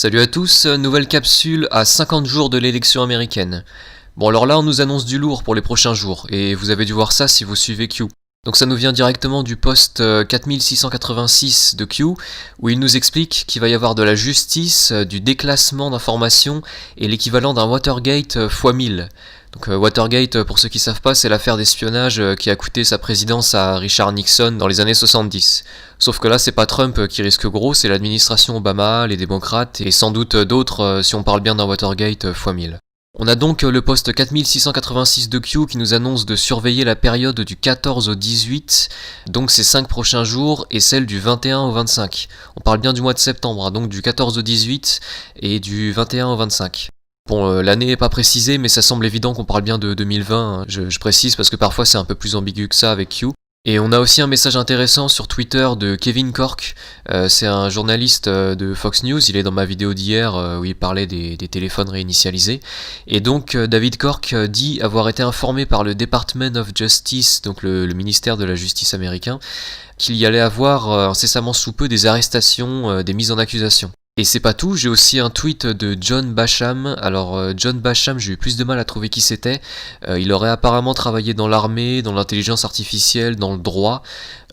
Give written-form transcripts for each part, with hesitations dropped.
Salut à tous, nouvelle capsule à 50 jours de l'élection américaine. Bon alors là on nous annonce du lourd pour les prochains jours, et vous avez dû voir ça si vous suivez Q. Donc ça nous vient directement du post 4686 de Q, où il nous explique qu'il va y avoir de la justice, du déclassement d'informations, et l'équivalent d'un Watergate x 1000. Donc Watergate, pour ceux qui savent pas, c'est l'affaire d'espionnage qui a coûté sa présidence à Richard Nixon dans les années 70. Sauf que là, c'est pas Trump qui risque gros, c'est l'administration Obama, les démocrates, et sans doute d'autres si on parle bien d'un Watergate x 1000. On a donc le post 4686 de Q qui nous annonce de surveiller la période du 14 au 18, donc ces 5 prochains jours, et celle du 21 au 25. On parle bien du mois de septembre, donc du 14 au 18 et du 21 au 25. Bon, l'année n'est pas précisée, mais ça semble évident qu'on parle bien de 2020, hein. Je précise parce que parfois c'est un peu plus ambigu que ça avec Q. Et on a aussi un message intéressant sur Twitter de Kevin Corke, c'est un journaliste de Fox News, il est dans ma vidéo d'hier où il parlait des téléphones réinitialisés. Et donc David Corke dit avoir été informé par le Department of Justice, donc le ministère de la Justice américain, qu'il y allait avoir incessamment sous peu des arrestations, des mises en accusation. Et c'est pas tout, j'ai aussi un tweet de John Basham. Alors John Basham, j'ai eu plus de mal à trouver qui c'était. Il aurait apparemment travaillé dans l'armée, dans l'intelligence artificielle, dans le droit.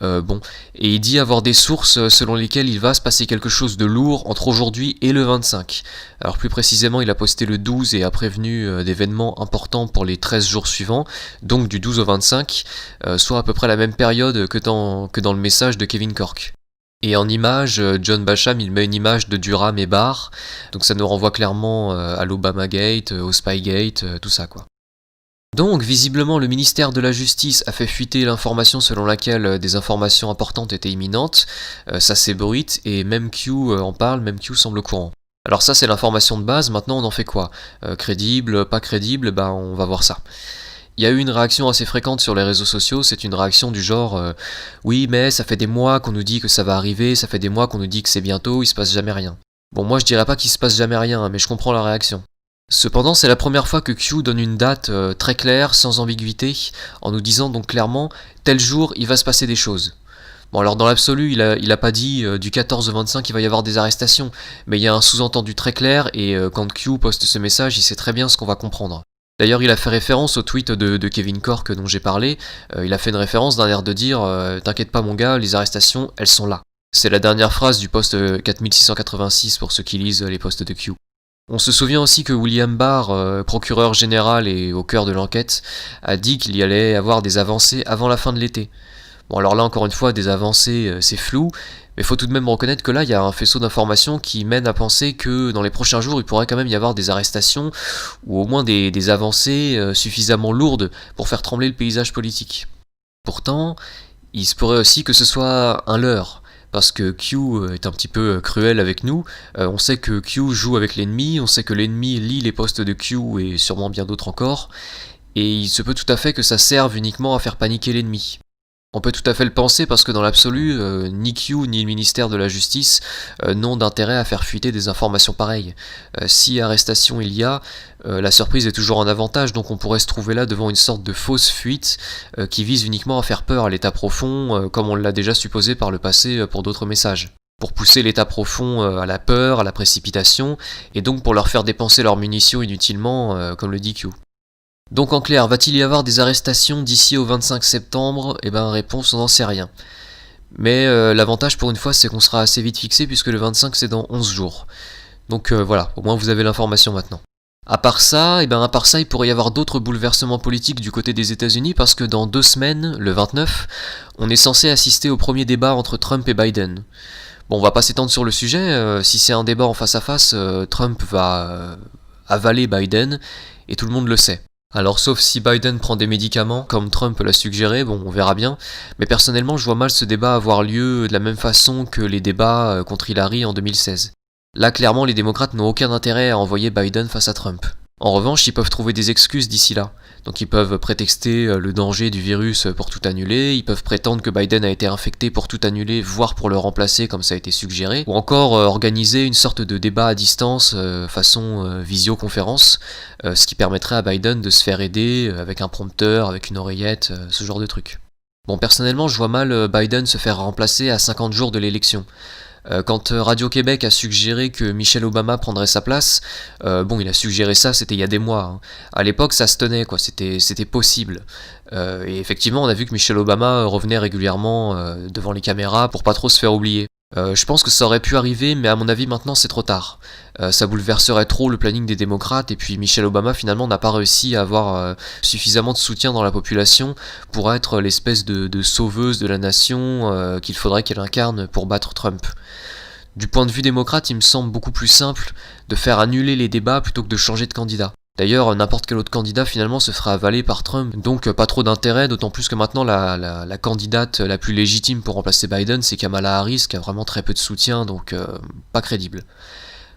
Et il dit avoir des sources selon lesquelles il va se passer quelque chose de lourd entre aujourd'hui et le 25. Alors plus précisément, il a posté le 12 et a prévenu d'événements importants pour les 13 jours suivants, donc du 12 au 25, soit à peu près la même période que dans le message de Kevin Corke. Et en image, John Basham, il met une image de Durham et Barr, donc ça nous renvoie clairement à l'Obamagate, au Spygate, tout ça quoi. Donc, visiblement, le ministère de la Justice a fait fuiter l'information selon laquelle des informations importantes étaient imminentes, ça s'ébruite, et même Q en parle, même Q semble au courant. Alors ça c'est l'information de base, maintenant on en fait quoi ? Crédible, pas crédible, on va voir ça. Il y a eu une réaction assez fréquente sur les réseaux sociaux, c'est une réaction du genre oui mais ça fait des mois qu'on nous dit que ça va arriver, ça fait des mois qu'on nous dit que c'est bientôt, il se passe jamais rien. Bon moi je dirais pas qu'il se passe jamais rien, mais je comprends la réaction. Cependant c'est la première fois que Q donne une date très claire, sans ambiguïté, en nous disant donc clairement tel jour il va se passer des choses. Bon alors dans l'absolu il a pas dit du 14 au 25 il va y avoir des arrestations, mais il y a un sous-entendu très clair et quand Q poste ce message il sait très bien ce qu'on va comprendre. D'ailleurs, il a fait référence au tweet de Kevin Corke dont j'ai parlé. Il a fait une référence d'un air de dire « T'inquiète pas mon gars, les arrestations, elles sont là ». C'est la dernière phrase du post 4686 pour ceux qui lisent les posts de Q. On se souvient aussi que William Barr, procureur général et au cœur de l'enquête, a dit qu'il y allait avoir des avancées avant la fin de l'été. Bon alors là encore une fois, des avancées c'est flou, mais il faut tout de même reconnaître que là il y a un faisceau d'informations qui mène à penser que dans les prochains jours il pourrait quand même y avoir des arrestations ou au moins des avancées suffisamment lourdes pour faire trembler le paysage politique. Pourtant, il se pourrait aussi que ce soit un leurre, parce que Q est un petit peu cruel avec nous, on sait que Q joue avec l'ennemi, on sait que l'ennemi lit les posts de Q et sûrement bien d'autres encore, et il se peut tout à fait que ça serve uniquement à faire paniquer l'ennemi. On peut tout à fait le penser parce que dans l'absolu, ni Q ni le ministère de la Justice n'ont d'intérêt à faire fuiter des informations pareilles. Si arrestation il y a, la surprise est toujours en avantage, donc on pourrait se trouver là devant une sorte de fausse fuite qui vise uniquement à faire peur à l'état profond, comme on l'a déjà supposé par le passé pour d'autres messages. Pour pousser l'état profond à la peur, à la précipitation, et donc pour leur faire dépenser leurs munitions inutilement, comme le dit Q. Donc en clair, va-t-il y avoir des arrestations d'ici au 25 septembre ? Réponse, on n'en sait rien. Mais l'avantage pour une fois, c'est qu'on sera assez vite fixé puisque le 25 c'est dans 11 jours. Donc voilà, au moins vous avez l'information maintenant. À part ça, il pourrait y avoir d'autres bouleversements politiques du côté des États-Unis parce que dans 2 semaines, le 29, on est censé assister au premier débat entre Trump et Biden. Bon, on va pas s'étendre sur le sujet, si c'est un débat en face à face, Trump va avaler Biden et tout le monde le sait. Alors sauf si Biden prend des médicaments, comme Trump l'a suggéré, bon on verra bien, mais personnellement je vois mal ce débat avoir lieu de la même façon que les débats contre Hillary en 2016. Là clairement les démocrates n'ont aucun intérêt à envoyer Biden face à Trump. En revanche, ils peuvent trouver des excuses d'ici là. Donc ils peuvent prétexter le danger du virus pour tout annuler, ils peuvent prétendre que Biden a été infecté pour tout annuler, voire pour le remplacer comme ça a été suggéré, ou encore organiser une sorte de débat à distance façon visioconférence, ce qui permettrait à Biden de se faire aider avec un prompteur, avec une oreillette, ce genre de truc. Bon, personnellement, je vois mal Biden se faire remplacer à 50 jours de l'élection. Quand Radio-Québec a suggéré que Michelle Obama prendrait sa place, il a suggéré ça, c'était il y a des mois. Hein. À l'époque, ça se tenait, quoi, c'était possible. Et effectivement, on a vu que Michelle Obama revenait régulièrement devant les caméras pour pas trop se faire oublier. Je pense que ça aurait pu arriver, mais à mon avis maintenant c'est trop tard. Ça bouleverserait trop le planning des démocrates, et puis Michelle Obama finalement n'a pas réussi à avoir suffisamment de soutien dans la population pour être l'espèce de sauveuse de la nation qu'il faudrait qu'elle incarne pour battre Trump. Du point de vue démocrate, il me semble beaucoup plus simple de faire annuler les débats plutôt que de changer de candidat. D'ailleurs, n'importe quel autre candidat finalement se ferait avaler par Trump, donc pas trop d'intérêt, d'autant plus que maintenant la candidate la plus légitime pour remplacer Biden, c'est Kamala Harris, qui a vraiment très peu de soutien, donc pas crédible.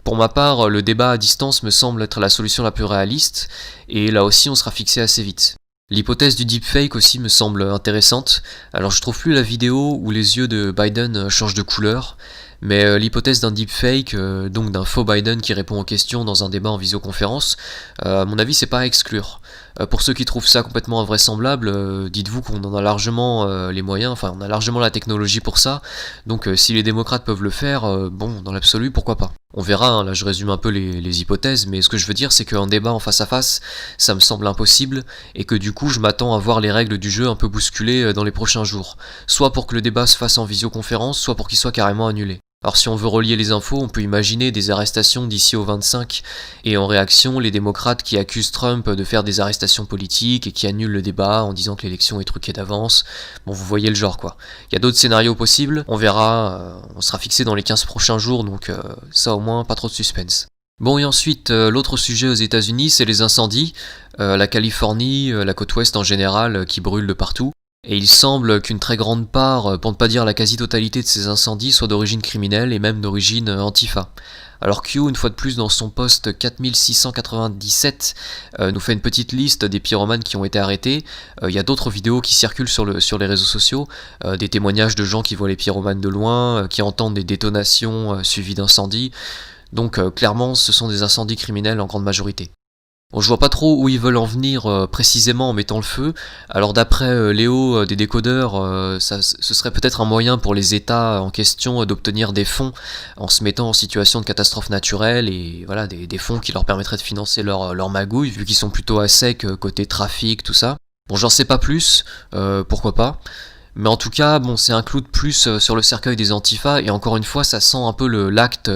Pour ma part, le débat à distance me semble être la solution la plus réaliste, et là aussi on sera fixé assez vite. L'hypothèse du deepfake aussi me semble intéressante. Alors je trouve plus la vidéo où les yeux de Biden changent de couleur, mais l'hypothèse d'un deepfake, donc d'un faux Biden qui répond aux questions dans un débat en visioconférence, à mon avis c'est pas à exclure. Pour ceux qui trouvent ça complètement invraisemblable, dites-vous qu'on en a largement les moyens, enfin on a largement la technologie pour ça, donc si les démocrates peuvent le faire, dans l'absolu pourquoi pas. On verra, hein, là je résume un peu les hypothèses, mais ce que je veux dire c'est qu'un débat en face à face, ça me semble impossible, et que du coup je m'attends à voir les règles du jeu un peu bousculées dans les prochains jours, soit pour que le débat se fasse en visioconférence, soit pour qu'il soit carrément annulé. Alors si on veut relier les infos, on peut imaginer des arrestations d'ici au 25, et en réaction, les démocrates qui accusent Trump de faire des arrestations politiques et qui annulent le débat en disant que l'élection est truquée d'avance. Bon, vous voyez le genre quoi. Il y a d'autres scénarios possibles, on verra, on sera fixé dans les 15 prochains jours, donc ça au moins, pas trop de suspense. Bon, et ensuite, l'autre sujet aux États-Unis, c'est les incendies, la Californie, la côte ouest en général, qui brûle de partout. Et il semble qu'une très grande part, pour ne pas dire la quasi-totalité de ces incendies, soit d'origine criminelle et même d'origine antifa. Alors Q, une fois de plus dans son post 4697, nous fait une petite liste des pyromanes qui ont été arrêtés. Il y a d'autres vidéos qui circulent sur les réseaux sociaux, des témoignages de gens qui voient les pyromanes de loin, qui entendent des détonations suivies d'incendies. Donc clairement, ce sont des incendies criminels en grande majorité. Bon, je vois pas trop où ils veulent en venir précisément en mettant le feu. Alors d'après Léo des décodeurs, ce serait peut-être un moyen pour les États en question d'obtenir des fonds en se mettant en situation de catastrophe naturelle, et voilà, des fonds qui leur permettraient de financer leur magouille, vu qu'ils sont plutôt à sec côté trafic, tout ça. Bon, j'en sais pas plus, pourquoi pas. Mais en tout cas, bon, c'est un clou de plus sur le cercueil des antifas, et encore une fois, ça sent un peu l'acte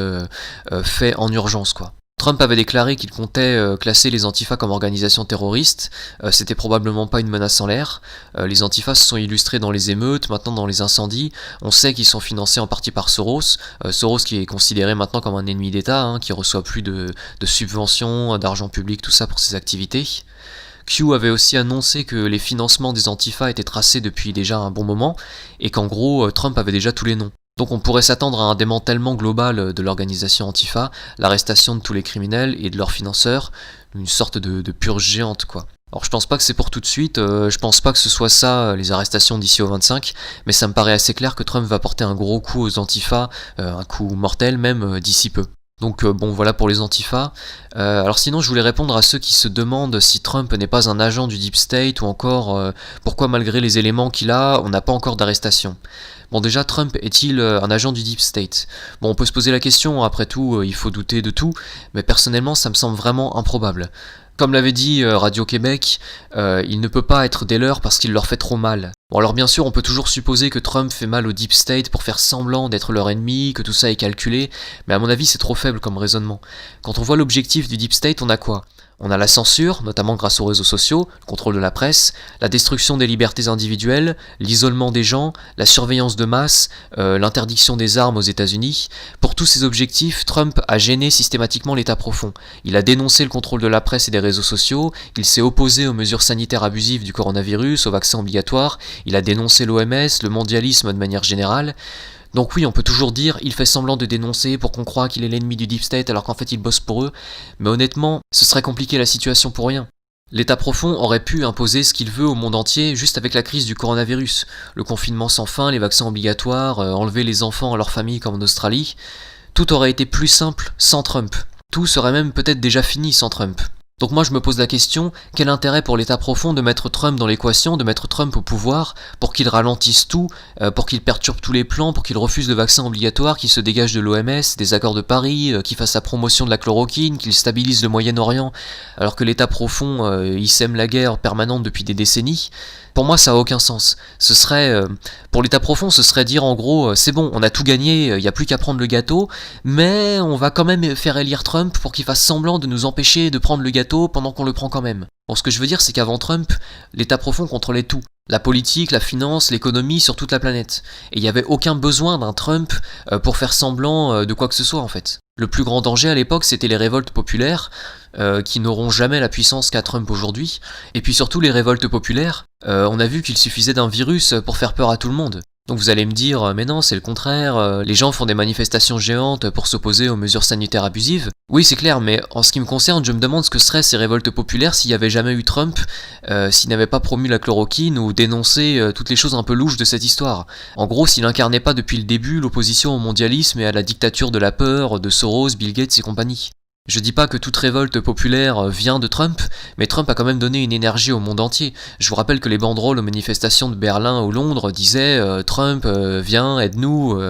fait en urgence, quoi. Trump avait déclaré qu'il comptait classer les antifas comme organisation terroriste, c'était probablement pas une menace en l'air. Les antifas se sont illustrés dans les émeutes, maintenant dans les incendies. On sait qu'ils sont financés en partie par Soros, Soros qui est considéré maintenant comme un ennemi d'État, hein, qui reçoit plus de subventions, d'argent public, tout ça pour ses activités. Q avait aussi annoncé que les financements des antifas étaient tracés depuis déjà un bon moment, et qu'en gros Trump avait déjà tous les noms. Donc on pourrait s'attendre à un démantèlement global de l'organisation Antifa, l'arrestation de tous les criminels et de leurs financeurs, une sorte de purge géante quoi. Alors je pense pas que c'est pour tout de suite, je pense pas que ce soit ça les arrestations d'ici au 25, mais ça me paraît assez clair que Trump va porter un gros coup aux Antifa, un coup mortel même d'ici peu. Donc voilà pour les antifas. Alors sinon je voulais répondre à ceux qui se demandent si Trump n'est pas un agent du Deep State, ou encore pourquoi malgré les éléments qu'il a, on n'a pas encore d'arrestation. Bon déjà, Trump est-il un agent du Deep State? Bon, on peut se poser la question, après tout, il faut douter de tout, mais personnellement ça me semble vraiment improbable. Comme l'avait dit Radio-Québec, il ne peut pas être des leurs parce qu'il leur fait trop mal. Bon alors bien sûr on peut toujours supposer que Trump fait mal au Deep State pour faire semblant d'être leur ennemi, que tout ça est calculé, mais à mon avis c'est trop faible comme raisonnement. Quand on voit l'objectif du Deep State, on a quoi ? On a la censure, notamment grâce aux réseaux sociaux, le contrôle de la presse, la destruction des libertés individuelles, l'isolement des gens, la surveillance de masse, l'interdiction des armes aux États-Unis. Pour tous ces objectifs, Trump a gêné systématiquement l'État profond. Il a dénoncé le contrôle de la presse et des réseaux sociaux, il s'est opposé aux mesures sanitaires abusives du coronavirus, aux vaccins obligatoires, il a dénoncé l'OMS, le mondialisme de manière générale. Donc oui, on peut toujours dire, il fait semblant de dénoncer pour qu'on croie qu'il est l'ennemi du Deep State alors qu'en fait il bosse pour eux, mais honnêtement, ce serait compliqué la situation pour rien. L'État profond aurait pu imposer ce qu'il veut au monde entier juste avec la crise du coronavirus, le confinement sans fin, les vaccins obligatoires, enlever les enfants à leur famille comme en Australie. Tout aurait été plus simple sans Trump. Tout serait même peut-être déjà fini sans Trump. Donc moi je me pose la question, quel intérêt pour l'État profond de mettre Trump dans l'équation, de mettre Trump au pouvoir, pour qu'il ralentisse tout, pour qu'il perturbe tous les plans, pour qu'il refuse le vaccin obligatoire, qu'il se dégage de l'OMS, des accords de Paris, qu'il fasse la promotion de la chloroquine, qu'il stabilise le Moyen-Orient, alors que l'État profond, il sème la guerre permanente depuis des décennies. Pour moi ça a aucun sens. Ce serait, pour l'État profond, ce serait dire en gros, c'est bon, on a tout gagné, il n'y a plus qu'à prendre le gâteau, mais on va quand même faire élire Trump pour qu'il fasse semblant de nous empêcher de prendre le gâteau pendant qu'on le prend quand même. Bon, ce que je veux dire, c'est qu'avant Trump, l'État profond contrôlait tout. La politique, la finance, l'économie sur toute la planète. Et il n'y avait aucun besoin d'un Trump pour faire semblant de quoi que ce soit en fait. Le plus grand danger à l'époque, c'était les révoltes populaires, qui n'auront jamais la puissance qu'a Trump aujourd'hui. Et puis surtout les révoltes populaires, on a vu qu'il suffisait d'un virus pour faire peur à tout le monde. Donc vous allez me dire, mais non, c'est le contraire, les gens font des manifestations géantes pour s'opposer aux mesures sanitaires abusives. Oui, c'est clair, mais en ce qui me concerne, je me demande ce que seraient ces révoltes populaires s'il n'y avait jamais eu Trump, s'il n'avait pas promu la chloroquine ou dénoncé toutes les choses un peu louches de cette histoire. En gros, s'il incarnait pas depuis le début l'opposition au mondialisme et à la dictature de la peur, de Soros, Bill Gates et compagnie. Je dis pas que toute révolte populaire vient de Trump, mais Trump a quand même donné une énergie au monde entier. Je vous rappelle que les banderoles aux manifestations de Berlin ou Londres disaient Trump, viens, aide-nous.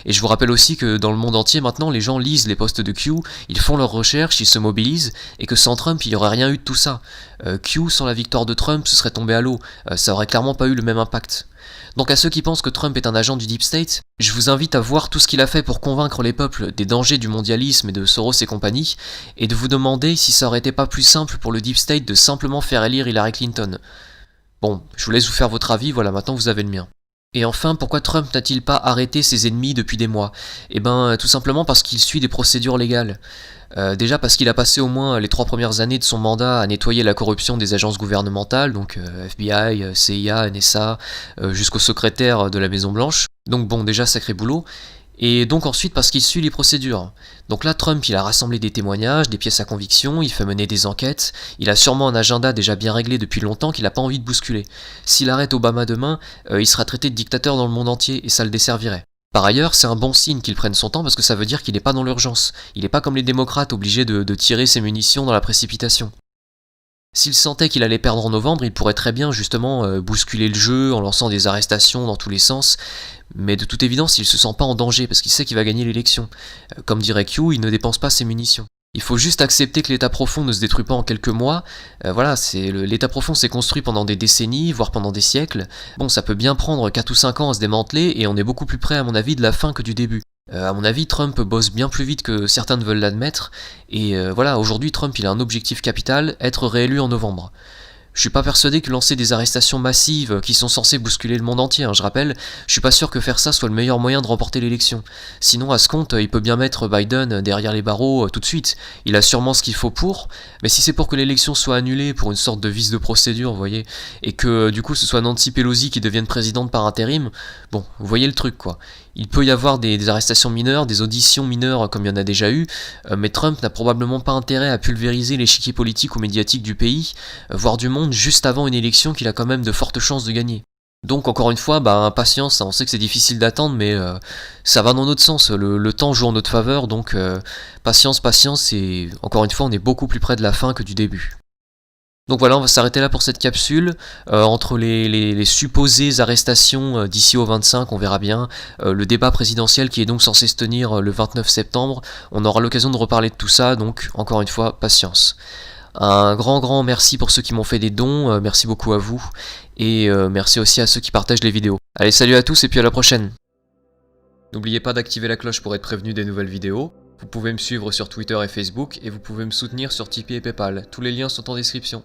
Et je vous rappelle aussi que dans le monde entier maintenant, les gens lisent les posts de Q, ils font leurs recherches, ils se mobilisent, et que sans Trump, il n'y aurait rien eu de tout ça. Q, sans la victoire de Trump, ce serait tombé à l'eau. Ça aurait clairement pas eu le même impact. Donc à ceux qui pensent que Trump est un agent du Deep State, je vous invite à voir tout ce qu'il a fait pour convaincre les peuples des dangers du mondialisme et de Soros et compagnie, et de vous demander si ça aurait été pas plus simple pour le Deep State de simplement faire élire Hillary Clinton. Bon, je vous laisse vous faire votre avis, voilà, maintenant vous avez le mien. Et enfin, pourquoi Trump n'a-t-il pas arrêté ses ennemis depuis des mois? Eh ben, tout simplement parce qu'il suit des procédures légales. Déjà parce qu'il a passé au moins les 3 premières années de son mandat à nettoyer la corruption des agences gouvernementales, donc FBI, CIA, NSA, jusqu'au secrétaire de la Maison Blanche. Donc bon, déjà sacré boulot. Et donc ensuite parce qu'il suit les procédures. Donc là, Trump, il a rassemblé des témoignages, des pièces à conviction, il fait mener des enquêtes, il a sûrement un agenda déjà bien réglé depuis longtemps qu'il n'a pas envie de bousculer. S'il arrête Obama demain, il sera traité de dictateur dans le monde entier, et ça le desservirait. Par ailleurs, c'est un bon signe qu'il prenne son temps parce que ça veut dire qu'il n'est pas dans l'urgence. Il n'est pas comme les démocrates obligés de tirer ses munitions dans la précipitation. S'il sentait qu'il allait perdre en novembre, il pourrait très bien justement bousculer le jeu en lançant des arrestations dans tous les sens, mais de toute évidence il se sent pas en danger parce qu'il sait qu'il va gagner l'élection. Comme dirait Q, il ne dépense pas ses munitions. Il faut juste accepter que l'état profond ne se détruit pas en quelques mois. Voilà, l'état profond s'est construit pendant des décennies, voire pendant des siècles. Bon, ça peut bien prendre 4 ou 5 ans à se démanteler, et on est beaucoup plus près à mon avis de la fin que du début. À mon avis, Trump bosse bien plus vite que certains ne veulent l'admettre, et voilà, aujourd'hui Trump il a un objectif capital, être réélu en novembre. Je suis pas persuadé que lancer des arrestations massives qui sont censées bousculer le monde entier, je rappelle, je suis pas sûr que faire ça soit le meilleur moyen de remporter l'élection. Sinon, à ce compte, il peut bien mettre Biden derrière les barreaux tout de suite. Il a sûrement ce qu'il faut pour, mais si c'est pour que l'élection soit annulée pour une sorte de vice de procédure, vous voyez, et que du coup ce soit Nancy Pelosi qui devienne présidente par intérim, bon, vous voyez le truc quoi. Il peut y avoir des arrestations mineures, des auditions mineures comme il y en a déjà eu, mais Trump n'a probablement pas intérêt à pulvériser l'échiquier politique ou médiatique du pays, voire du monde, juste avant une élection qu'il a quand même de fortes chances de gagner. Donc encore une fois, patience, on sait que c'est difficile d'attendre, mais ça va dans notre sens, le temps joue en notre faveur, donc patience, et encore une fois on est beaucoup plus près de la fin que du début. Donc voilà, on va s'arrêter là pour cette capsule. Entre les supposées arrestations d'ici au 25, on verra bien. Le débat présidentiel qui est donc censé se tenir le 29 septembre. On aura l'occasion de reparler de tout ça, donc encore une fois, patience. Un grand merci pour ceux qui m'ont fait des dons, merci beaucoup à vous. Et merci aussi à ceux qui partagent les vidéos. Allez, salut à tous et puis à la prochaine. N'oubliez pas d'activer la cloche pour être prévenu des nouvelles vidéos. Vous pouvez me suivre sur Twitter et Facebook, et vous pouvez me soutenir sur Tipeee et Paypal. Tous les liens sont en description.